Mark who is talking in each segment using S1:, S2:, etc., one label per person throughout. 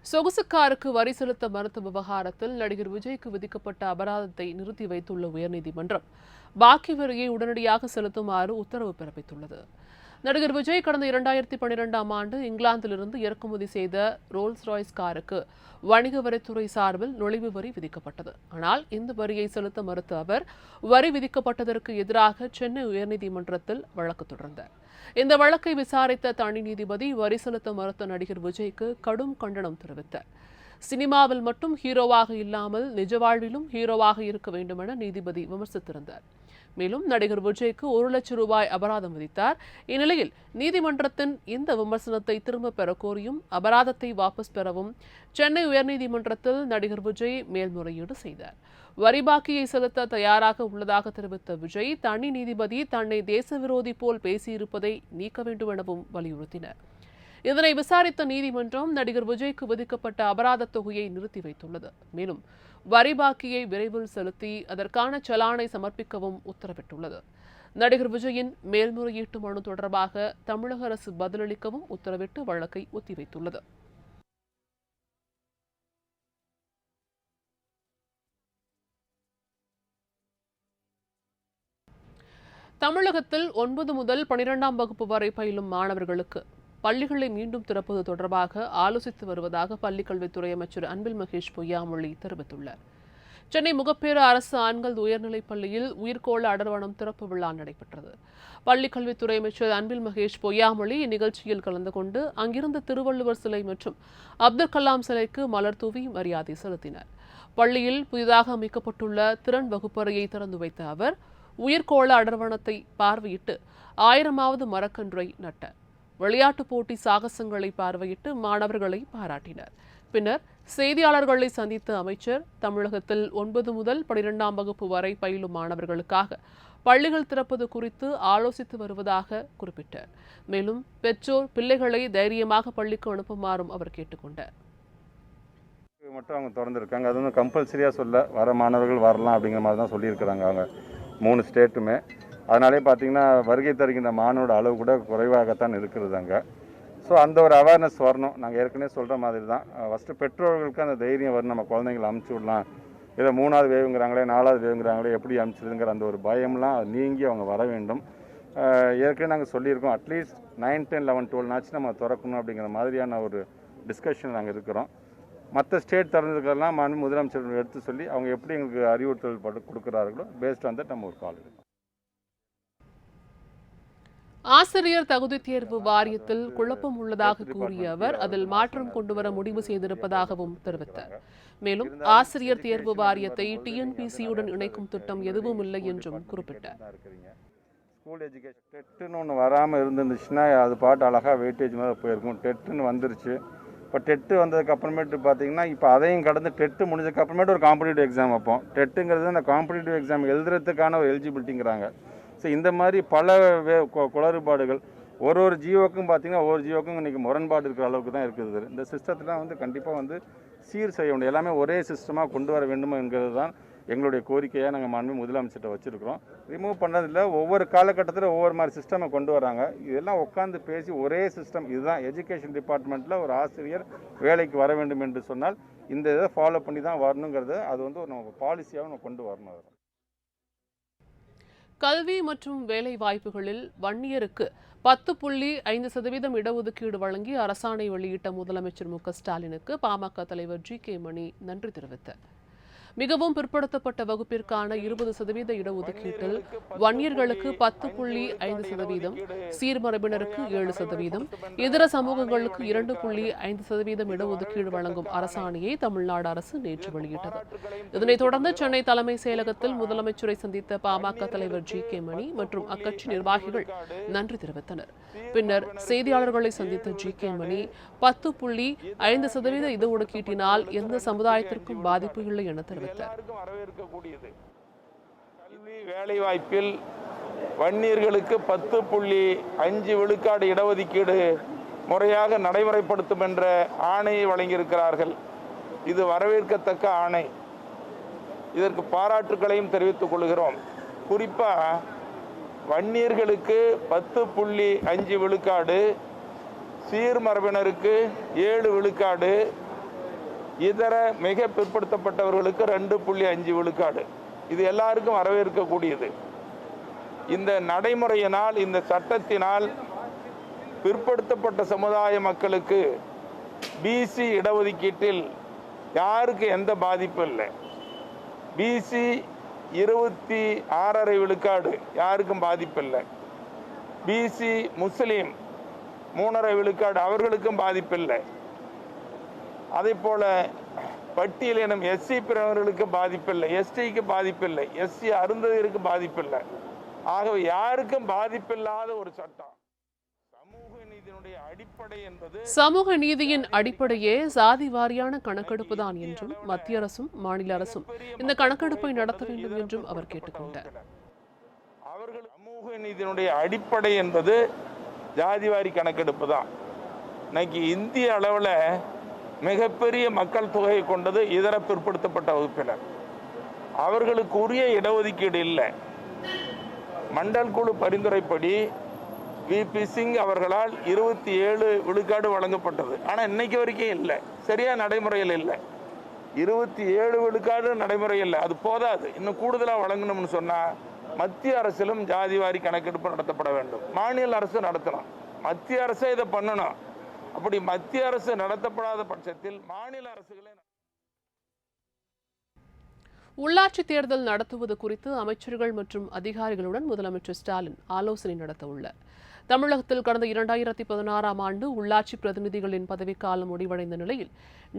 S1: சொகுசுக்காருக்கு வரி செலுத்த மறுத்த விவகாரத்தில் நடிகர் விஜய்க்கு விதிக்கப்பட்ட அபராதத்தை நிறுத்தி வைத்துள்ள உயர்நீதிமன்றம் பாக்கி வரியை உடனடியாக செலுத்துமாறு உத்தரவு பிறப்பித்துள்ளது. நடிகர் விஜய் கடந்த 2012ஆம் ஆண்டு இங்கிலாந்திலிருந்து இறக்குமதி செய்த ரோல்ஸ் ராய்ஸ் காருக்கு வணிக வரித்துறை சார்பில் நுழைவு வரி விதிக்கப்பட்டது. ஆனால் இந்த வரியை செலுத்த மறுத்த அவர் வரி விதிக்கப்பட்டதற்கு எதிராக சென்னை உயர்நீதிமன்றத்தில் வழக்கு தொடர்ந்தார். இந்த வழக்கை விசாரித்த தனி நீதிபதி வரி செலுத்த மறுத்த நடிகர் விஜய்க்கு கடும் கண்டனம் தெரிவித்தார். சினிமாவில் மட்டும் ஹீரோவாக இல்லாமல் நிஜ வாழ்விலும் ஹீரோவாக இருக்க வேண்டும் என நீதிபதி விமர்சித்திருந்தார். மேலும் நடிகர் விஜய்க்கு 1 லட்சம் ரூபாய் அபராதம் விதித்தார். இந்நிலையில் நீதிமன்றத்தின் இந்த விமர்சனத்தை திரும்பப் பெற கோரியும் அபராதத்தை வாபஸ் பெறவும் சென்னை உயர்நீதிமன்றத்தில் நடிகர் விஜய் மேல்முறையீடு செய்தார். வரி பாக்கியை செலுத்த தயாராக உள்ளதாக தெரிவித்த விஜய் தனி நீதிபதி தன்னை தேச விரோதி போல் பேசியிருப்பதை நீக்க வேண்டும் எனவும் வலியுறுத்தினர். இதனை விசாரித்த நீதிமன்றம் நடிகர் விஜய்க்கு விதிக்கப்பட்ட அபராத தொகையை நிறுத்தி வைத்துள்ளது. மேலும் வரி பாக்கியை விரைவில் செலுத்தி அதற்கான சலானை சமர்ப்பிக்கவும் உத்தரவிட்டுள்ளது. நடிகர் விஜயின் மேல்முறையீட்டு மனு தொடர்பாக தமிழக அரசு பதிலளிக்கவும் உத்தரவிட்டு வழக்கை ஒத்திவைத்துள்ளது. தமிழகத்தில் 9 முதல் 12ஆம் வகுப்பு வரை பயிலும் மாணவர்களுக்கு பள்ளிகளை மீண்டும் திறப்பது தொடர்பாக ஆலோசித்து வருவதாக பள்ளிக்கல்வித்துறை அமைச்சர் அன்பில் மகேஷ் பொய்யாமொழி தெரிவித்துள்ளார். சென்னை முகப்பேறு அரசு ஆண்கள் உயர்நிலைப் பள்ளியில் உயிர்கோள அடர்வனம் திறப்பு விழா நடைபெற்றது. பள்ளிக்கல்வித்துறை அமைச்சர் அன்பில் மகேஷ் பொய்யாமொழி இந்நிகழ்ச்சியில் கலந்து கொண்டு அங்கிருந்த திருவள்ளுவர் சிலை மற்றும் அப்துல் கலாம் சிலைக்கு மலர் தூவி மரியாதை செலுத்தினார். பள்ளியில் புதிதாக அமைக்கப்பட்டுள்ள திறன் வகுப்பறையை திறந்து வைத்த அவர் உயிர்கோள அடர்வனத்தை பார்வையிட்டு 1000வது மரக்கன்றை நட்டார். விளையாட்டுப் போட்டி சாகசங்களை பார்வையிட்டு மாணவர்களை பாராட்டினர். பின்னர் செய்தியாளர்களை சந்தித்த அமைச்சர் தமிழகத்தில் 9 முதல் 12ஆம் வகுப்பு வரை பயிலும் மாணவர்களுக்காக பள்ளிகள் திறப்பது குறித்து ஆலோசித்து வருவதாக குறிப்பிட்டார். மேலும் பெற்றோர் பிள்ளைகளை தைரியமாக பள்ளிக்கு அனுப்புமாறும் அவர் கேட்டுக்கொண்டார்.
S2: மட்டும் அவங்க திறந்துருக்காங்க. அது வந்து கம்பல்சரியாக சொல்ல வர மாணவர்கள் வரலாம் அப்படிங்கிற மாதிரி தான் சொல்லியிருக்கிறாங்க அவங்க 3 ஸ்டேட்டுமே. அதனாலே பார்த்தீங்கன்னா வருகை தருகின்ற மாணவரோட அளவு கூட குறைவாகத்தான் இருக்கிறது அங்கே. ஸோ அந்த ஒரு அவேர்னஸ் வரணும். நாங்கள் ஏற்கனவே சொல்கிற மாதிரி தான் ஃபஸ்ட்டு பெற்றோர்களுக்கு அந்த தைரியம் வரும். நம்ம குழந்தைங்களை அமுச்சு விடலாம், இதை 3வது வேவுங்கிறாங்களே 4வது வேவுங்கிறாங்களே எப்படி அமுச்சுதுங்கிற அந்த ஒரு பயம்லாம் நீங்கி அவங்க வர வேண்டும். ஏற்கனவே நாங்கள் சொல்லியிருக்கோம், அட்லீஸ்ட் 9, 10, 11, 12 நம்ம திறக்கணும் அப்படிங்கிற மாதிரியான ஒரு டிஸ்கஷன் நாங்கள் இருக்கிறோம். மற்ற ஸ்டேட் திறந்ததுக்கெல்லாம் முதலமைச்சர் எடுத்து சொல்லி அவங்க எப்படி எங்களுக்கு அறிவுறுத்தல் கொடுக்குறார்களோ பேஸ்ட் ஆன் தட் நம்ம ஒரு கால் எடுக்கணும்.
S1: ஆசிரியர் தகுதி தேர்வு வாரியத்தில் குழப்பம் உள்ளதாக கூறிய அவர் அதில் மாற்றம் கொண்டுவர முடிவு செய்திருப்பதாகவும் தெரிவித்தார். மேலும் ஆசிரியர் தேர்வு வாரியத்தை டிஎன்பிசியுடன் இணைக்கும் திட்டம் எதுவும் இல்லை என்றும் குறிப்பிட்டார்.
S2: ஸ்கூல் எஜுகேஷன் டெட்டுன்னு ஒன்று வராமல் இருந்துச்சுன்னா அது பாட்டு அழகாக வெயிட்டேஜ் மாதிரி போயிருக்கும். டெட்டுன்னு வந்துருச்சு. இப்போ டெட்டு வந்ததுக்கு அப்புறமேட்டு பார்த்தீங்கன்னா இப்போ அதையும் கடந்து டெட்டு முடிஞ்சதுக்கு அப்புறமேட்டு ஒரு காம்படிட்டிவ் எக்ஸாம் வைப்போம். டெட்டுங்கிறது அந்த காம்படிட்டிவ் எக்ஸாம் எழுதுறதுக்கான ஒரு எலிஜிபிலிட்டிங்கிறாங்க. ஸோ இந்த மாதிரி பல குளறுபாடுகள் ஒரு ஜியோக்கும் பார்த்தீங்கன்னா ஒவ்வொரு ஜியோக்கும் இன்றைக்கி முரண்பாடு இருக்கிற அளவுக்கு தான் இருக்குது. இந்த சிஸ்டத்தில் வந்து கண்டிப்பாக வந்து சீர் செய்ய முடியும். எல்லாமே ஒரே சிஸ்டமாக கொண்டு வர வேண்டும் என்கிறது தான் எங்களுடைய கோரிக்கையாக நாங்கள் மாண்புமிகு முதலமைச்சர்கிட்ட வச்சுருக்கிறோம். ரிமூவ் பண்ணதில்லை, ஒவ்வொரு காலகட்டத்தில் ஒவ்வொரு மாதிரி சிஸ்டமை கொண்டு வராங்க. இதெல்லாம் உட்காந்து பேசி ஒரே சிஸ்டம் இதுதான். எஜுகேஷன் டிபார்ட்மெண்ட்டில் ஒரு ஆசிரியர் வேலைக்கு வர வேண்டும் என்று சொன்னால் இந்த இதை ஃபாலோ பண்ணி தான் வரணுங்கிறது அது வந்து ஒரு நம்ம பாலிசியாக நம்ம கொண்டு வரணும்.
S1: கல்வி மற்றும் வேலை வாய்ப்புகளில் வன்னியருக்கு 10.5% இடஒதுக்கீடு வழங்கி அரசாணை வெளியிட்ட முதலமைச்சர் மு.க.ஸ்டாலினுக்கு பாமக தலைவர் ஜி.கே. மணி நன்றி தெரிவித்தார். மிகவும் பிற்படுத்தப்பட்ட வகுப்பிற்கான 20% இடஒதுக்கீட்டில் வன்னியர்களுக்கு 10.5%, சீர்மரபினருக்கு 7%, இதர சமூகங்களுக்கு 2.5% இடஒதுக்கீடு வழங்கும் அரசாணையை தமிழ்நாடு அரசு நேற்று வெளியிட்டது. இதனைத் தொடர்ந்து சென்னை தலைமை செயலகத்தில் முதலமைச்சரை சந்தித்த பாமக தலைவர் ஜி.கே. மணி மற்றும் அக்கட்சி நிர்வாகிகள் நன்றி தெரிவித்தனர். பின்னர் செய்தியாளர்களை சந்தித்த ஜி.கே. மணி 10.5% இடஒதுக்கீட்டினால் எந்த சமுதாயத்திற்கும் பாதிப்பு இல்லை என தெரிவித்தார்.
S3: வரவேற்கக்கூடியது. கல்வி வேலை வாய்ப்பில் வன்னியர்களுக்கு 10.5 விழுக்காடு இடஒதுக்கீடு முறையாக நடைமுறைப்படுத்தும் என்ற ஆணையை வழங்கியிருக்கிறார்கள். இது வரவேற்கத்தக்க ஆணை. இதற்கு பாராட்டுக்களையும் தெரிவித்துக் கொள்கிறோம். குறிப்பாக வன்னியர்களுக்கு 10.5 விழுக்காடு, சீர்மரபினருக்கு 7 விழுக்காடு, இதர மிக பிற்படுத்தப்பட்டவர்களுக்கு 2.5 விழுக்காடு. இது எல்லாருக்கும் வரவேற்கக்கூடியது. இந்த நடைமுறையினால், இந்த சட்டத்தினால் பிற்படுத்தப்பட்ட சமுதாய மக்களுக்கு பிசி இடஒதுக்கீட்டில் யாருக்கு எந்த பாதிப்பும் இல்லை. பிசி 26.5 விழுக்காடு யாருக்கும் பாதிப்பில்லை. பிசி முஸ்லீம் 3.5 விழுக்காடு அவர்களுக்கும் பாதிப்பில்லை. அதே போல பட்டியலினம் எஸ்சி பிரிவினர்களுக்கு பாதிப்பில்லை, எஸ்டிக்கு பாதிப்பில்லை, எஸ்சி அருந்ததியருக்கு பாதிப்பில்லை. ஆகவே யாருக்கும் பாதிப்பில்லாத ஒரு சட்டம்.
S1: சமூக நீதியின் அடிப்படையே சாதி வாரியான கணக்கெடுப்பு தான் என்றும் மத்திய அரசும் மாநில அரசும் இந்த கணக்கெடுப்பை நடத்த வேண்டும் என்றும் அவர் கேட்டுக்கொண்டார்.
S3: அவர்கள் சமூக நீதியினுடைய அடிப்படை என்பது ஜாதிவாரி கணக்கெடுப்பு தான். இன்னைக்கு இந்திய அளவில் மிகப்பெரிய மக்கள் தொகையை கொண்டது இதர பிற்படுத்தப்பட்ட வகுப்பினர். அவர்களுக்கு உரிய இடஒதுக்கீடு இல்லை. மண்டல் குழு பரிந்துரைப்படி விபி சிங் அவர்களால் 27 விழுக்காடு வழங்கப்பட்டது. ஆனால் இன்னைக்கு வரைக்கும் இல்லை, சரியா நடைமுறையில் இல்லை. 27 விழுக்காடு நடைமுறையில் இல்லை. அது போதாது, இன்னும் கூடுதலாக வழங்கணும்னு சொன்னால் மத்திய அரசிலும் ஜாதிவாரி கணக்கெடுப்பு நடத்தப்பட வேண்டும். மாநில அரசு நடத்தணும், மத்திய அரசே இதை பண்ணணும். அப்படி மத்திய அரசு நடத்தப்படாத பட்சத்தில் மாநில அரசுகளே.
S1: உள்ளாட்சி தேர்தல் நடத்துவது குறித்து அமைச்சர்கள் மற்றும் அதிகாரிகளுடன் முதலமைச்சர் ஸ்டாலின் ஆலோசனை நடத்த உள்ளார். தமிழகத்தில் கடந்த 2016ஆம் ஆண்டு உள்ளாட்சி பிரதிநிதிகளின் பதவிக்காலம் முடிவடைந்த நிலையில்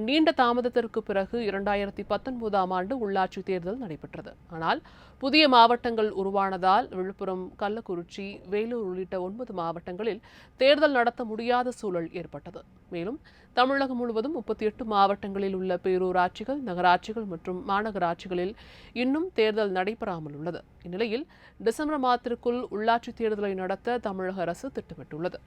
S1: நீண்ட தாமதத்திற்கு பிறகு 2019ஆம் ஆண்டு உள்ளாட்சி தேர்தல் நடைபெற்றது. ஆனால் புதிய மாவட்டங்கள் உருவானதால் விழுப்புரம், கள்ளக்குறிச்சி, வேலூர் உள்ளிட்ட 9 மாவட்டங்களில் தேர்தல் நடத்த முடியாத சூழல் ஏற்பட்டது. மேலும் தமிழகம் முழுவதும் 38 மாவட்டங்களில் உள்ள பேரூராட்சிகள், நகராட்சிகள் மற்றும் மாநகராட்சிகளில் இன்னும் தேர்தல் நடைபெறாமல் உள்ளது. இந்நிலையில் டிசம்பர் மாதத்திற்குள் உள்ளாட்சி தேர்தலை நடத்த தமிழக அரசு திட்டமிட்டுள்ளது.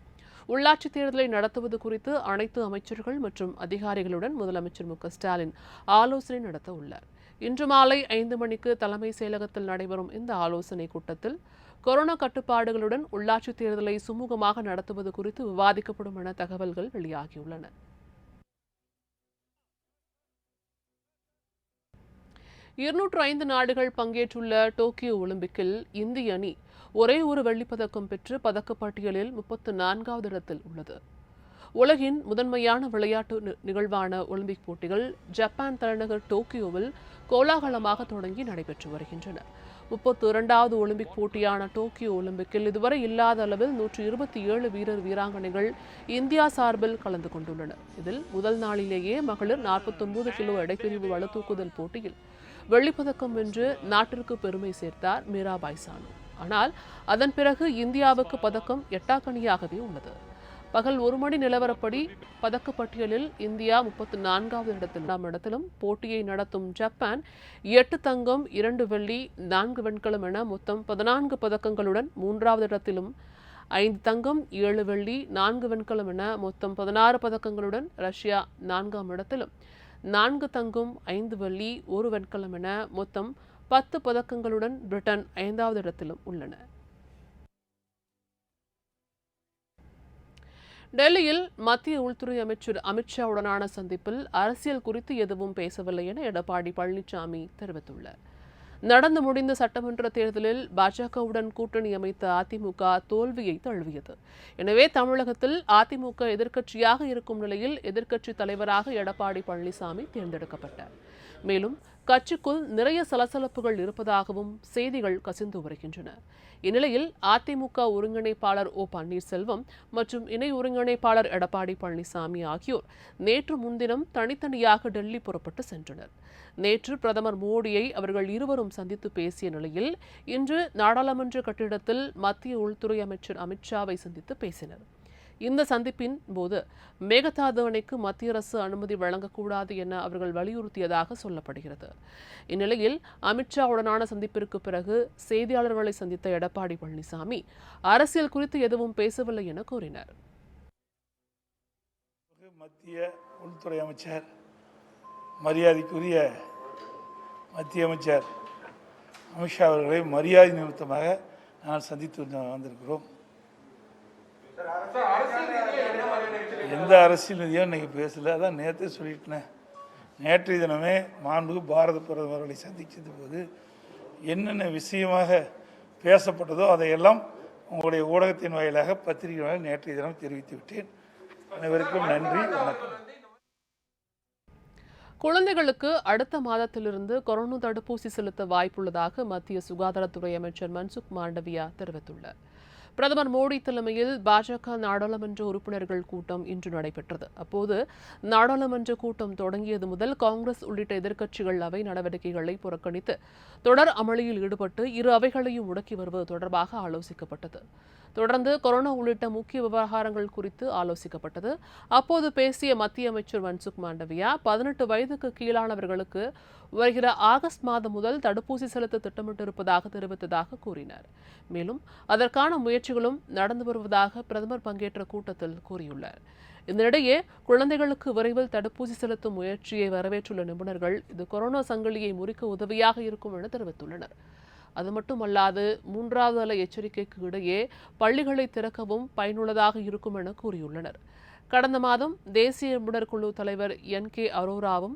S1: உள்ளாட்சி தேர்தலை நடத்துவது குறித்து அனைத்து அமைச்சர்கள் மற்றும் அதிகாரிகளுடன் முதலமைச்சர் மு.க.ஸ்டாலின் ஆலோசனை நடத்த உள்ளார். இன்று மாலை 5 மணிக்கு தலைமை செயலகத்தில் நடைபெறும் இந்த ஆலோசனை கூட்டத்தில் கொரோனா கட்டுப்பாடுகளுடன் உள்ளாட்சி தேர்தலை சுமூகமாக நடத்துவது குறித்து விவாதிக்கப்படும் என தகவல்கள் வெளியாகியுள்ளன. 205 நாடுகள் பங்கேற்றுள்ள டோக்கியோ ஒலிம்பிக்கில் இந்திய அணி ஒரே ஒரு வெள்ளிப்பதக்கம் பெற்று பதக்கப்பட்டியலில் 34வது இடத்தில் உள்ளது. உலகின் முதன்மையான விளையாட்டு நிகழ்வான ஒலிம்பிக் போட்டிகள் ஜப்பான் தலைநகர் டோக்கியோவில் கோலாகலமாக தொடங்கி நடைபெற்று வருகின்றன. 32வது ஒலிம்பிக் போட்டியான டோக்கியோ ஒலிம்பிக்கில் இதுவரை இல்லாத அளவில் 127 வீரர் வீராங்கனைகள் இந்தியா சார்பில் கலந்து கொண்டுள்ளனர். இதில் முதல் நாளிலேயே மகளிர் 49 கிலோ எடைப்பிரிவு வலுதூக்குதல் போட்டியில் வெள்ளிப்பதக்கம் வென்று நாட்டிற்கு பெருமை சேர்த்தார் மீராபாய் சானு. ஆனால் அதன் பிறகு இந்தியாவுக்கு பதக்கம் எட்டாக்கணியாகவே உள்ளது. பகல் 1 மணி நிலவரப்படி பதக்கப்பட்டியலில் இந்தியா 34வது இடத்திலும் போட்டியை நடத்தும் ஜப்பான் 8 தங்கம், 2 வெள்ளி, 4 வெண்கலம் என மொத்தம் 14 பதக்கங்களுடன் 3வது இடத்திலும், 5 தங்கம், 7 வெள்ளி, 4 வெண்கலம் என மொத்தம் 16 பதக்கங்களுடன் ரஷ்யா 4ஆம் இடத்திலும், 4 தங்கம், 5 வெள்ளி, 1 வெண்கலம் என மொத்தம் 10 பதக்கங்களுடன் பிரிட்டன் 5வது இடத்திலும் உள்ளன. டெல்லியில் மத்திய உள்துறை அமைச்சர் அமித்ஷாவுடனான சந்திப்பில் அரசியல் குறித்து எதுவும் பேசவில்லை என எடப்பாடி பழனிசாமி தெரிவித்துள்ளார். நடந்து முடிந்த சட்டமன்ற தேர்தலில் பாஜகவுடன் கூட்டணி அமைத்த அதிமுக தோல்வியை தழுவியது. எனவே தமிழகத்தில் அதிமுக எதிர்க்கட்சியாக இருக்கும் நிலையில் எதிர்க்கட்சி தலைவராக எடப்பாடி பழனிசாமி தேர்ந்தெடுக்கப்பட்டார். மேலும் கட்சிக்குள் நிறைய சலசலப்புகள் இருப்பதாகவும் செய்திகள் கசிந்து வருகின்றன. இந்நிலையில் அதிமுக ஒருங்கிணைப்பாளர் ஓ பன்னீர்செல்வம் மற்றும் இணை ஒருங்கிணைப்பாளர் எடப்பாடி பழனிசாமி ஆகியோர் நேற்று முன்தினம் தனித்தனியாக டெல்லி புறப்பட்டு சென்றனர். நேற்று பிரதமர் மோடியை அவர்கள் இருவரும் சந்தித்து பேசிய நிலையில் இன்று நாடாளுமன்ற கட்டிடத்தில் மத்திய உள்துறை அமைச்சர் அமித்ஷாவை சந்தித்து பேசினர். இந்த சந்திப்பின் போது மேகதாது அணைக்கு மத்திய அரசு அனுமதி வழங்கக்கூடாது என அவர்கள் வலியுறுத்தியதாக சொல்லப்படுகிறது. இந்நிலையில் அமித்ஷாவுடனான சந்திப்பிற்கு பிறகு செய்தியாளர்களை சந்தித்த எடப்பாடி பழனிசாமி அரசியல் குறித்து எதுவும் பேசவில்லை என கூறினார்.
S4: மத்திய உள்துறை அமைச்சர், மரியாதைக்குரிய மத்திய அமைச்சர் அமித்ஷா அவர்களை மரியாதை நிமித்தமாக நாங்கள் சந்தித்து வந்திருக்கிறோம். எந்த அரசியல் ரீதியாக இன்னைக்கு பேசல, அதான் நேரத்தை சொல்லிட்டேன். நேற்றைய தினமே மாண்புமிகு பாரத பிரதமர் அவர்களை சந்திச்சது போது என்னென்ன விஷயமாக பேசப்பட்டதோ அதையெல்லாம் உங்களுடைய ஊடகத்தின் வாயிலாக பத்திரிகை வாயிலாக நேற்றைய தினம் தெரிவித்து விட்டேன். அனைவருக்கும் நன்றி, வணக்கம்.
S1: குழந்தைகளுக்கு அடுத்த மாதத்திலிருந்து கொரோனா தடுப்பூசி செலுத்த வாய்ப்புள்ளதாக மத்திய சுகாதாரத்துறை அமைச்சர் மன்சுக் மாண்டவியா தெரிவித்துள்ளார். பிரதமர் மோடி தலைமையில் பாஜக நாடாளுமன்ற உறுப்பினர்கள் கூட்டம் இன்று நடைபெற்றது. அப்போது நாடாளுமன்ற கூட்டம் தொடங்கியது முதல் காங்கிரஸ் உள்ளிட்ட எதிர்க்கட்சிகள் அவை நடவடிக்கைகளை புறக்கணித்து தொடர் அமளியில் ஈடுபட்டு இரு அவைகளையும் முடக்கி வருவது தொடர்பாக ஆலோசிக்கப்பட்டது. தொடர்ந்து கொரோனா உள்ளிட்ட முக்கிய விவகாரங்கள் குறித்து ஆலோசிக்கப்பட்டது. அப்போது பேசிய மத்திய அமைச்சர் மன்சுக் மாண்டவியா 18 வயதுக்கு கீழானவர்களுக்கு வருகிற ஆகஸ்ட் மாதம் முதல் தடுப்பூசி செலுத்த திட்டமிட்டிருப்பதாக தெரிவித்ததாக கூறினார். மேலும் அதற்கான முயற்சிகளும் நடந்து வருவதாக பிரதமர் பங்கேற்ற கூட்டத்தில் கூறியுள்ளார். இதனிடையே குழந்தைகளுக்கு விரைவில் தடுப்பூசி செலுத்தும் முயற்சியை வரவேற்றுள்ள நிபுணர்கள் இது கொரோனா சங்கிலியை முறிக்க உதவியாக இருக்கும் என தெரிவித்துள்ளனர். அது மட்டுமல்லாது 3வது அலை எச்சரிக்கைக்கு இடையே பள்ளிகளை திறக்கவும் பயனுள்ளதாக இருக்கும் என கூறியுள்ளனர். கடந்த மாதம் தேசிய நிபுணர் குழு தலைவர் NK அரோராவும்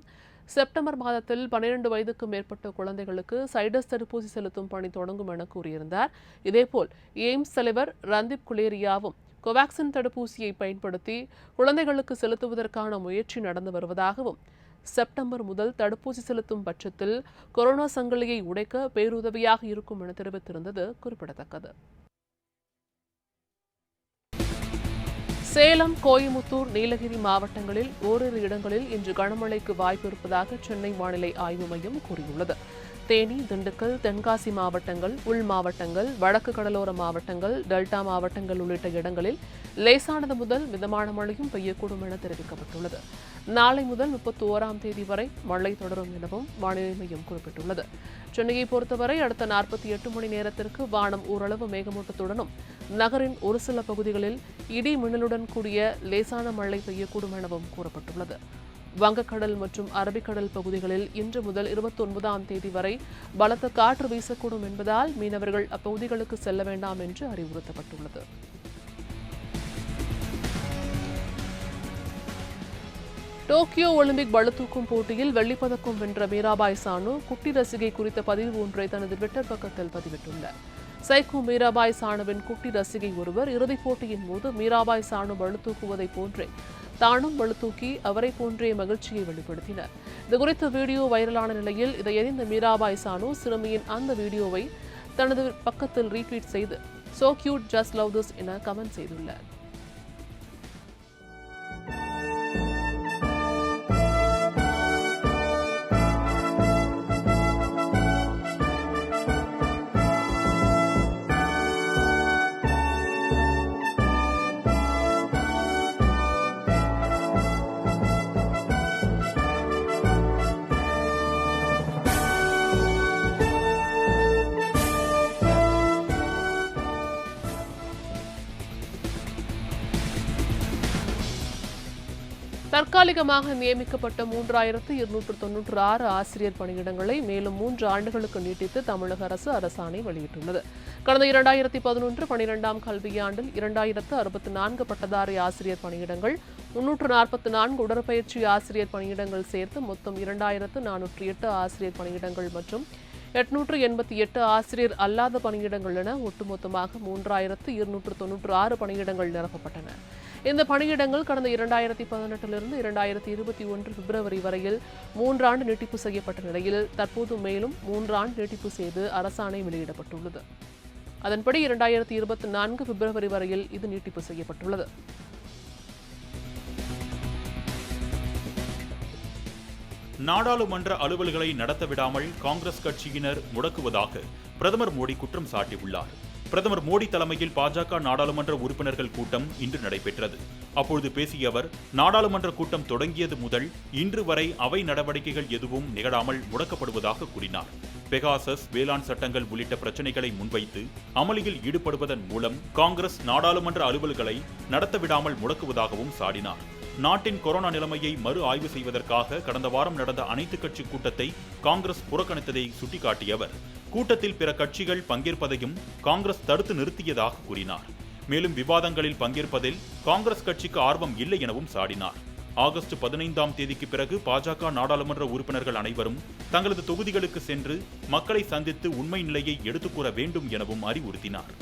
S1: செப்டம்பர் மாதத்தில் 12 வயதுக்கு மேற்பட்ட குழந்தைகளுக்கு சைடஸ் தடுப்பூசி செலுத்தும் பணி தொடங்கும் என கூறியிருந்தார். இதேபோல் எய்ம்ஸ் தலைவர் ரந்தீப் குலேரியாவும் கோவாக்சின் தடுப்பூசியை பயன்படுத்தி குழந்தைகளுக்கு செலுத்துவதற்கான முயற்சி நடந்து வருவதாகவும் செப்டம்பர் முதல் தடுப்பூசி செலுத்தும் பட்சத்தில் கொரோனா சங்கிலியை உடைக்க பேருதவியாக இருக்கும் என தெரிவித்திருந்தது குறிப்பிடத்தக்கது. சேலம், கோயமுத்தூர், நீலகிரி மாவட்டங்களில் ஓரிரு இடங்களில் இன்று கனமழைக்கு வாய்ப்பு இருப்பதாக சென்னை வானிலை ஆய்வு மையம் கூறியுள்ளது. தேனி, திண்டுக்கல், தென்காசி மாவட்டங்கள், உள் மாவட்டங்கள், வடக்கு கடலோர மாவட்டங்கள், டெல்டா மாவட்டங்கள் உள்ளிட்ட இடங்களில் லேசானது முதல் மிதமான மழையும் பெய்யக்கூடும் என தெரிவிக்கப்பட்டுள்ளது. நாளை முதல் 31ஆம் தேதி வரை மழை தொடரும் எனவும் வானிலை மையம் குறிப்பிட்டுள்ளது. சென்னையை பொறுத்தவரை அடுத்த 48 மணி நேரத்திற்கு வானம் ஓரளவு மேகமூட்டத்துடனும் நகரின் ஒரு சில பகுதிகளில் இடி மின்னலுடன் கூடிய லேசான மழை பெய்யக்கூடும் எனவும் கூறப்பட்டுள்ளது. வங்கக்கடல் மற்றும் அரபிக்கடல் பகுதிகளில் இன்று முதல் 29ஆம் தேதி வரை பலத்த காற்று வீசக்கூடும் என்பதால் மீனவர்கள் அப்பகுதிகளுக்கு செல்ல வேண்டாம் என்று அறிவுறுத்தப்பட்டுள்ளது. டோக்கியோ ஒலிம்பிக் பளுதூக்கும் போட்டியில் வெள்ளிப்பதக்கம் வென்ற மீராபாய் சானு குட்டி ரசிகை குறித்த பதிவு ஒன்றை தனது ட்விட்டர் பக்கத்தில் பதிவிட்டுள்ளார். சைக்கோ மீராபாய் சானுவின் குட்டி ரசிகை ஒருவர் இறுதிப் போட்டியின் போது மீராபாய் சானு பளுதூக்குவதை போன்றே தானும் பளுதூக்கி அவரை போன்றே மகிழ்ச்சியை வெளிப்படுத்தினார். இதுகுறித்த வீடியோ வைரலான நிலையில் இதை அறிந்த மீராபாய் சானு சிறுமியின் அந்த வீடியோவை தனது பக்கத்தில் ரீட்வீட் செய்து "so cute, just love this" என கமெண்ட் செய்துள்ளார். தற்காலிகமாக நியமிக்கப்பட்ட 3296 ஆசிரியர் பணியிடங்களை மேலும் 3 ஆண்டுகளுக்கு நீட்டித்து தமிழக அரசு அரசாணை வெளியிட்டுள்ளது. கடந்த 2011-12ஆம் கல்வியாண்டில் 2064 பட்டதாரி ஆசிரியர் பணியிடங்கள், 344 உடற்பயிற்சி ஆசிரியர் பணியிடங்கள் சேர்த்து மொத்தம் 2408 ஆசிரியர் பணியிடங்கள் மற்றும் 888 ஆசிரியர் அல்லாத பணியிடங்கள் என ஒட்டுமொத்தமாக 3296 பணியிடங்கள் நிரப்பப்பட்டன. இந்த பணியிடங்கள் கடந்த 2018 2021 பிப்ரவரி வரையில் 3 ஆண்டு நீட்டிப்பு செய்யப்பட்ட நிலையில் தற்போது மேலும் 3 ஆண்டு நீட்டிப்பு செய்து அரசாணை வெளியிடப்பட்டுள்ளது. அதன்படி 2024 பிப்ரவரி வரையில் இது நீட்டிப்பு செய்யப்பட்டுள்ளது.
S5: நாடாளுமன்ற அலுவல்களை நடத்த விடாமல் காங்கிரஸ் கட்சியினர் முடக்குவதாக பிரதமர் மோடி குற்றம் சாட்டியுள்ளார். பிரதமர் மோடி தலைமையில் பாஜக நாடாளுமன்ற உறுப்பினர்கள் கூட்டம் இன்று நடைபெற்றது. அப்பொழுது பேசிய அவர், நாடாளுமன்ற கூட்டம் தொடங்கியது முதல் இன்று வரை அவை நடவடிக்கைகள் எதுவும் நிகழாமல் முடக்கப்படுவதாக கூறினார். பெகாசஸ், வேளாண் சட்டங்கள் உள்ளிட்ட பிரச்சனைகளை முன்வைத்து அமளியில் ஈடுபடுவதன் மூலம் காங்கிரஸ் நாடாளுமன்ற அலுவல்களை நடத்த விடாமல் முடக்குவதாகவும் சாடினார். நாட்டின் கொரோனா நிலைமையை மறு ஆய்வு செய்வதற்காக கடந்த வாரம் நடந்த அனைத்துக் கட்சி கூட்டத்தை காங்கிரஸ் புறக்கணித்ததை சுட்டிக்காட்டிய அவர், கூட்டத்தில் பிற கட்சிகள் பங்கேற்பதையும் காங்கிரஸ் தடுத்து நிறுத்தியதாக கூறினார். மேலும் விவாதங்களில் பங்கேற்பதில் காங்கிரஸ் கட்சிக்கு ஆர்வம் இல்லை எனவும் சாடினார். ஆகஸ்ட் 15ஆம் தேதிக்கு பிறகு பாஜக நாடாளுமன்ற உறுப்பினர்கள் அனைவரும் தங்களது தொகுதிகளுக்கு சென்று மக்களை சந்தித்து உண்மை நிலையை எடுத்துக் கூற வேண்டும் எனவும் அறிவுறுத்தினார்.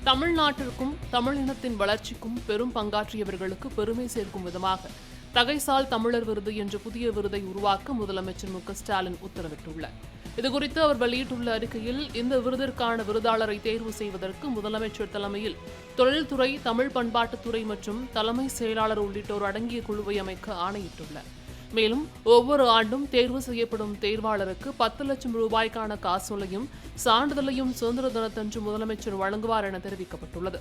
S1: தமிழ்நாட்டிற்கும் தமிழினத்தின் வளர்ச்சிக்கும் பெரும் பங்காற்றியவர்களுக்கு பெருமை சேர்க்கும் விதமாக தகைசால் தமிழர் விருது என்ற புதிய விருதை உருவாக்க முதலமைச்சர் மு.க.ஸ்டாலின் உத்தரவிட்டுள்ளார். இதுகுறித்து அவர் வெளியிட்டுள்ள அறிக்கையில், இந்த விருதிற்கான விருதாளரை தேர்வு செய்வதற்கு முதலமைச்சர் தலைமையில் தொழில்துறை, தமிழ் பண்பாட்டுத்துறை மற்றும் தலைமை செயலாளர் உள்ளிட்டோர் அடங்கிய குழுவை அமைக்க ஆணையிட்டுள்ளார். மேலும் ஒவ்வொரு ஆண்டும் தேர்வு செய்யப்படும் தேர்வாளருக்கு 10 லட்சம் ரூபாய்க்கான காசோலையும் சான்றிதழையும் சுதந்திர தினத்தன்று முதலமைச்சர் வழங்குவார் என தெரிவிக்கப்பட்டுள்ளது.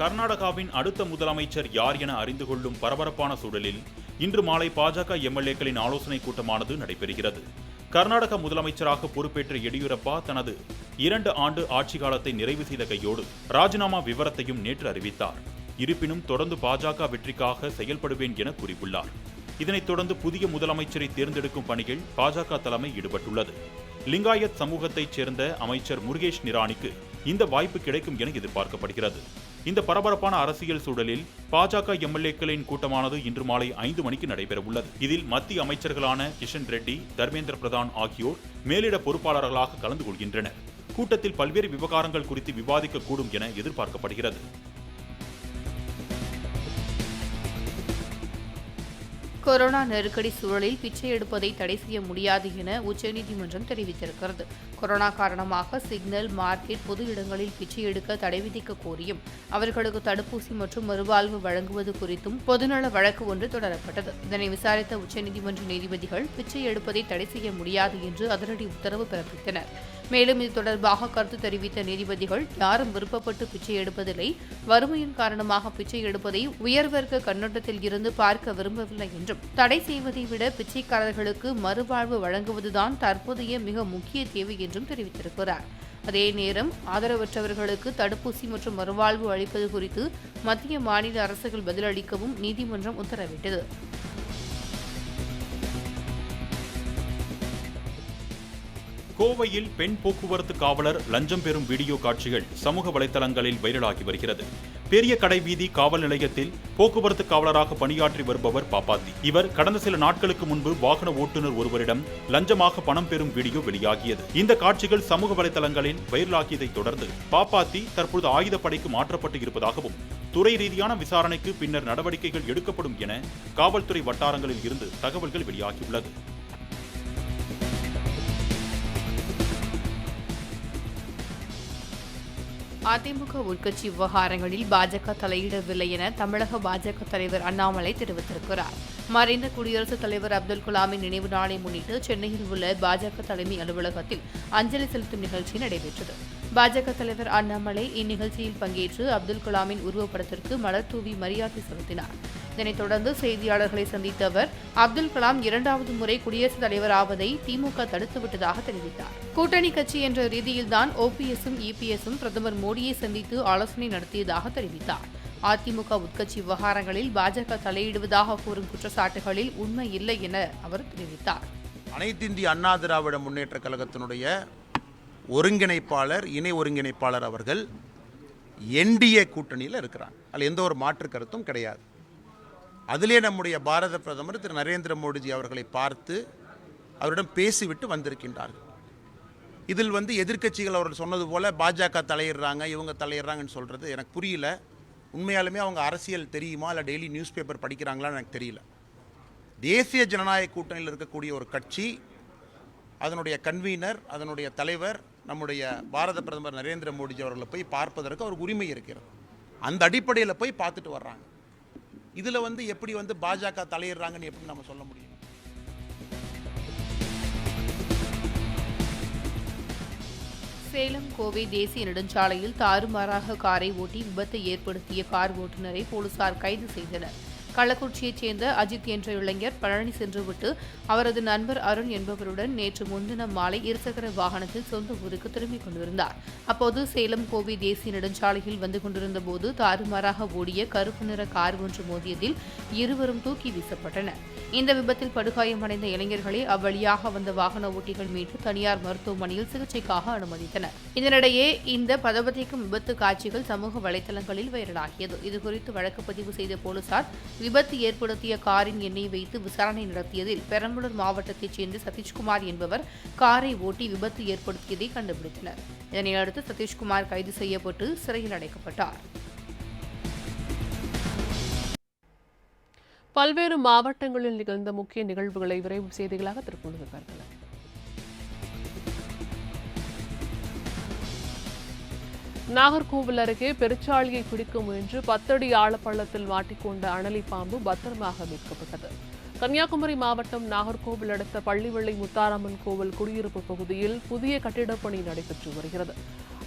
S5: கர்நாடகாவின் அடுத்த முதலமைச்சர் யார் என அறிந்து கொள்ளும் பரபரப்பான சூழலில் இன்று மாலை பாஜக எம்எல்ஏக்களின் ஆலோசனைக் கூட்டமானது நடைபெறுகிறது. கர்நாடக முதலமைச்சராக பொறுப்பேற்ற எடியூரப்பா தனது 2 ஆண்டு ஆட்சி காலத்தை நிறைவு செய்த கையோடு ராஜினாமா விவரத்தையும் நேற்று அறிவித்தார். இருப்பினும் தொடர்ந்து பாஜக வெற்றிக்காக செயல்படுவேன் என கூறியுள்ளார். இதனைத் தொடர்ந்து புதிய முதலமைச்சரை தேர்ந்தெடுக்கும் பணியில் பாஜக தலைமை ஈடுபட்டுள்ளது. லிங்காயத் சமூகத்தைச் சேர்ந்த அமைச்சர் முருகேஷ் நிராணிக்கு இந்த வாய்ப்பு கிடைக்கும் என எதிர்பார்க்கப்படுகிறது. இந்த பரபரப்பான அரசியல் சூழலில் பாஜக எம்எல்ஏக்களின் கூட்டமானது இன்று மாலை 5 மணிக்கு நடைபெறவுள்ளது. இதில் மத்திய அமைச்சர்களான கிஷன் ரெட்டி, தர்மேந்திர பிரதான் ஆகியோர் மேலிட பொறுப்பாளர்களாக கலந்து கொள்கின்றனர். கூட்டத்தில் பல்வேறு விவகாரங்கள் குறித்து விவாதிக்கக்கூடும் என எதிர்பார்க்கப்படுகிறது.
S6: கொரோனா நெருக்கடி சூழலில் பிச்சை எடுப்பதை தடை செய்ய முடியாது என உச்சநீதிமன்றம் தெரிவித்திருக்கிறது. கொரோனா காரணமாக சிக்னல், மார்க்கெட், பொது இடங்களில் பிச்சை எடுக்க தடை விதிக்க கோரியும் அவர்களுக்கு தடுப்பூசி மற்றும் மறுவாழ்வு வழங்குவது குறித்தும் பொதுநல வழக்கு ஒன்று தொடரப்பட்டது. இதனை விசாரித்த உச்சநீதிமன்ற நீதிபதிகள் பிச்சை எடுப்பதை தடை செய்ய முடியாது என்று அதிரடி உத்தரவு பிறப்பித்தனர். மேலும் இது தொடர்பாக கருத்து தெரிவித்த நீதிபதிகள், யாரும் விருப்பப்பட்டு பிச்சை எடுப்பதில்லை, வறுமையின் காரணமாக பிச்சை எடுப்பதை உயர்வர்க்க கண்ணோட்டத்தில் இருந்து பார்க்க விரும்பவில்லை என்றும், தடை செய்வதை விட பிச்சைக்காரர்களுக்கு மறுவாழ்வு வழங்குவதுதான் தற்போதைய மிக முக்கிய தேவை என்றும் தெரிவித்திருக்கிறார். அதே நேரம் ஆதரவற்றவர்களுக்கு தடுப்பூசி மற்றும் மறுவாழ்வு அளிப்பது குறித்து மத்திய, மாநில அரசுகள் பதிலளிக்கவும் நீதிமன்றம் உத்தரவிட்டது.
S5: கோவையில் பெண் போக்குவரத்து காவலர் லஞ்சம் பெறும் வீடியோ காட்சிகள் சமூக வலைதளங்களில் வைரலாகி வருகிறது. பெரிய கடை வீதி காவல் நிலையத்தில் போக்குவரத்து காவலராக பணியாற்றி வருபவர் பாப்பாத்தி. இவர் கடந்த சில நாட்களுக்கு முன்பு வாகன ஓட்டுநர் ஒருவரிடம் லஞ்சமாக பணம் பெறும் வீடியோ வெளியாகியது. இந்த காட்சிகள் சமூக வலைதளங்களில் வைரலாகியதை தொடர்ந்து பாப்பாத்தி தற்போது ஆயுதப்படைக்கு மாற்றப்பட்டு இருப்பதாகவும், துறை ரீதியான விசாரணைக்கு பின்னர் நடவடிக்கைகள் எடுக்கப்படும் என காவல்துறை வட்டாரங்களில் இருந்து தகவல்கள் வெளியாகியுள்ளது.
S6: அதிமுக உட்கட்சி விவகாரங்களில் பாஜக தலையிடவில்லை என தமிழக பாஜக தலைவர் அண்ணாமலை தெரிவித்திருக்கிறார். மறைந்த குடியரசுத் தலைவர் அப்துல் கலாமின் நினைவு நாளை முன்னிட்டு சென்னையில் உள்ள பாஜக தலைமை அலுவலகத்தில் அஞ்சலி செலுத்தும் நிகழ்ச்சி நடைபெற்றது. பாஜக தலைவர் அண்ணாமலை இந்நிகழ்ச்சியில் பங்கேற்று அப்துல் கலாமின் உருவப்படத்திற்கு மலர் தூவி மரியாதை செலுத்தினார். இதனைத் தொடர்ந்து செய்தியாளர்களை சந்தித்த அவர், அப்துல் கலாம் 2வது முறை குடியரசுத் தலைவர் ஆவதை திமுக தடுத்துவிட்டதாக தெரிவித்தார். கூட்டணி கட்சி என்ற ரீதியில்தான் ஓபிஎஸும் இபிஎஸும் பிரதமர் மோடியை சந்தித்து ஆலோசனை நடத்தியதாக தெரிவித்தார். அதிமுக உட்கட்சி விவகாரங்களில் பாஜக தலையிடுவதாக கூறும் குற்றச்சாட்டுகளில் உண்மை இல்லை என அவர் தெரிவித்தார்.
S7: அனைத்து இந்திய அண்ணா திராவிட முன்னேற்ற கழகத்தினுடைய ஒருங்கிணைப்பாளர், இணை ஒருங்கிணைப்பாளர் அவர்கள் என்டிஏ கூட்டணியில் இருக்கிறார். அதில் எந்த ஒரு மாற்று கருத்தும் கிடையாது. அதிலே நம்முடைய பாரத பிரதமர் திரு நரேந்திர மோடிஜி அவர்களை பார்த்து அவரிடம் பேசிவிட்டு வந்திருக்கின்றார்கள். இதில் எதிர்க்கட்சிகள் அவர்கள் சொன்னது போல பாஜக தலையிடுறாங்க, இவங்க தலையிடுறாங்கன்னு சொல்கிறது எனக்கு புரியல. உண்மையாலுமே அவங்க அரசியல் தெரியுமா, இல்லை டெய்லி நியூஸ் பேப்பர் படிக்கிறாங்களான்னு எனக்கு தெரியல. தேசிய ஜனநாயக கூட்டணியில் இருக்கக்கூடிய ஒரு கட்சி, அதனுடைய கன்வீனர், அதனுடைய தலைவர் நம்முடைய பாரத பிரதமர் நரேந்திர மோடிஜி அவர்களை போய் பார்ப்பதற்கு அவருக்கு உரிமை இருக்கிறது. அந்த அடிப்படையில் போய் பார்த்துட்டு வர்றாங்க. இதில் எப்படி பாஜக தலையிடுறாங்கன்னு எப்படி நம்ம சொல்ல முடியும்?
S6: சேலம் கோவை தேசிய நெடுஞ்சாலையில் தாறுமாறாக காரை ஓட்டி விபத்தை ஏற்படுத்திய கார் ஓட்டுநரை போலீசார் கைது செய்தனர். கள்ளக்குறிச்சியைச் சேர்ந்த அஜித் என்ற இளைஞர் பழனி சென்றுவிட்டு அவரது நண்பர் அருண் என்பவருடன் நேற்று முன்தினம் மாலை இருசக்கர வாகனத்தில் சொந்த ஊருக்கு திரும்பிக் கொண்டிருந்தார். அப்போது சேலம் கோவை தேசிய நெடுஞ்சாலையில் வந்து கொண்டிருந்த போது தாறுமாறாக ஓடிய கருப்பு நிற கார் ஒன்று மோதியதில் இருவரும் தூக்கி வீசப்பட்டனர். இந்த விபத்தில் படுகாயமடைந்த இளைஞர்களை அவ்வழியாக வந்த வாகன ஓட்டிகள் மீட்டு தனியார் மருத்துவமனையில் சிகிச்சைக்காக அனுமதித்தனர். இதனிடையே இந்த பதபதைக்கும் விபத்து காட்சிகள் சமூக வலைதளங்களில் வைரலாகியது. இதுகுறித்து வழக்கு பதிவு செய்த போலீசார் விபத்து ஏற்படுத்திய காரின் எண்ணை வைத்து விசாரணை நடத்தியதில் பெரம்பலூர் மாவட்டத்தைச் சேர்ந்த சதீஷ்குமார் என்பவர் காரை ஓட்டி விபத்து ஏற்படுத்தியதை கண்டுபிடித்தனர். இதனையடுத்து சதீஷ்குமார் கைது செய்யப்பட்டு சிறையில் அடைக்கப்பட்டார்.
S1: பல்வேறு மாவட்டங்களில் நிகழ்ந்த முக்கிய நிகழ்வுகளை விரைவு செய்திகளாக திருப்பூர் பார்க்கலாம். நாகர்கோவில் அருகே பெருச்சாளியை பிடிக்க முயன்று 10 அடி ஆழப்பள்ளத்தில் மாட்டிக்கொண்ட அனலி பாம்பு பத்திரமாக மீட்கப்பட்டது. கன்னியாகுமரி மாவட்டம் நாகர்கோவில் அடுத்த பள்ளிவெள்ளை முத்தாரம்மன் கோவில் குடியிருப்பு பகுதியில் புதிய கட்டிடப் பணி நடைபெற்று வருகிறது.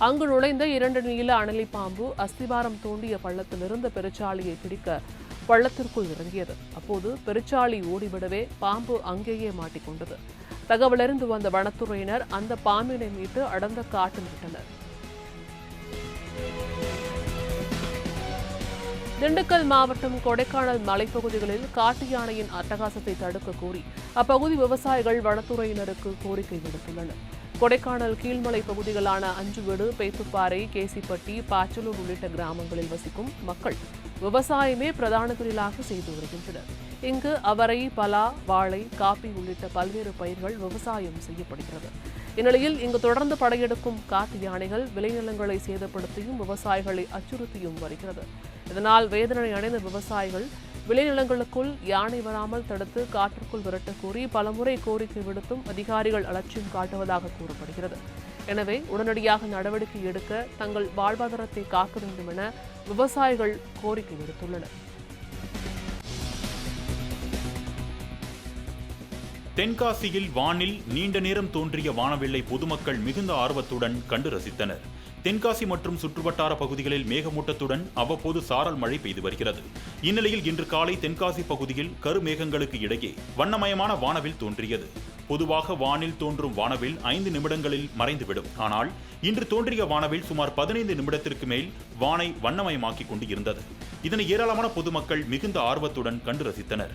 S1: அங்கு நுழைந்த 2 நீள அனலி பாம்பு அஸ்திவாரம் தோண்டிய பள்ளத்தில் இருந்த பெருச்சாளியை பிடிக்க பள்ளத்திற்குள் இறங்கியது. அப்போது பெருச்சாளி ஓடிவிடவே பாம்பு அங்கேயே மாட்டிக்கொண்டது. தகவலறிந்து வந்த வனத்துறையினர் அந்த பாம்பினை மீட்டு அடர்ந்த காட்டில் விட்டனர். திண்டுக்கல் மாவட்டம் கொடைக்கானல் மலைப்பகுதிகளில் காட்டு யானையின் அட்டகாசத்தை தடுக்க கோரி அப்பகுதி விவசாயிகள் வனத்துறையினருக்கு கோரிக்கை விடுத்துள்ளனர். கொடைக்கானல் கீழ்மலை பகுதிகளான அஞ்சுவீடு, பேத்துப்பாறை, கேசிப்பட்டி, பாச்சலூர் உள்ளிட்ட கிராமங்களில் வசிக்கும் மக்கள் விவசாயமே பிரதான தொழிலாக செய்து வருகின்றனர். இங்கு அவரை, பலா, வாழை, காபி உள்ளிட்ட பல்வேறு பயிர்கள் விவசாயம் செய்யப்படுகிறது. இந்நிலையில் இங்கு தொடர்ந்து படையெடுக்கும் காட்டு யானைகள் விளைநிலங்களை சேதப்படுத்தியும் விவசாயிகளை அச்சுறுத்தியும் வருகிறது. இதனால் வேதனை அடைந்த விவசாயிகள் விளைநிலங்களுக்குள் யானை வராமல் தடுத்து காற்றுக்குள் விரட்ட கோரி பலமுறை கோரிக்கை விடுத்தும் அதிகாரிகள் அலட்சியம் காட்டுவதாக கூறப்படுகிறது. எனவே உடனடியாக நடவடிக்கை எடுக்க தங்கள் வாழ்வாதாரத்தை காக்க வேண்டும் என விவசாயிகள் கோரிக்கை விடுத்துள்ளனர்.
S5: தென்காசியில் வானில் நீண்ட நேரம் தோன்றிய வானவில்லை பொதுமக்கள் மிகுந்த ஆர்வத்துடன் கண்டு ரசித்தனர். தென்காசி மற்றும் சுற்றுவட்டார பகுதிகளில் மேகமூட்டத்துடன் அவ்வப்போது சாரல் மழை பெய்து வருகிறது. இந்நிலையில் இன்று காலை தென்காசி பகுதியில் கருமேகங்களுக்கு இடையே வண்ணமயமான வானவில் தோன்றியது. பொதுவாக வானில் தோன்றும் வானவில் 5 நிமிடங்களில் மறைந்துவிடும். ஆனால் இன்று தோன்றிய வானவில் சுமார் 15 நிமிடத்திற்கு மேல் வானை வண்ணமயமாக்கிக் கொண்டு இருந்தது. இதனை ஏராளமான பொதுமக்கள் மிகுந்த ஆர்வத்துடன் கண்டு ரசித்தனர்.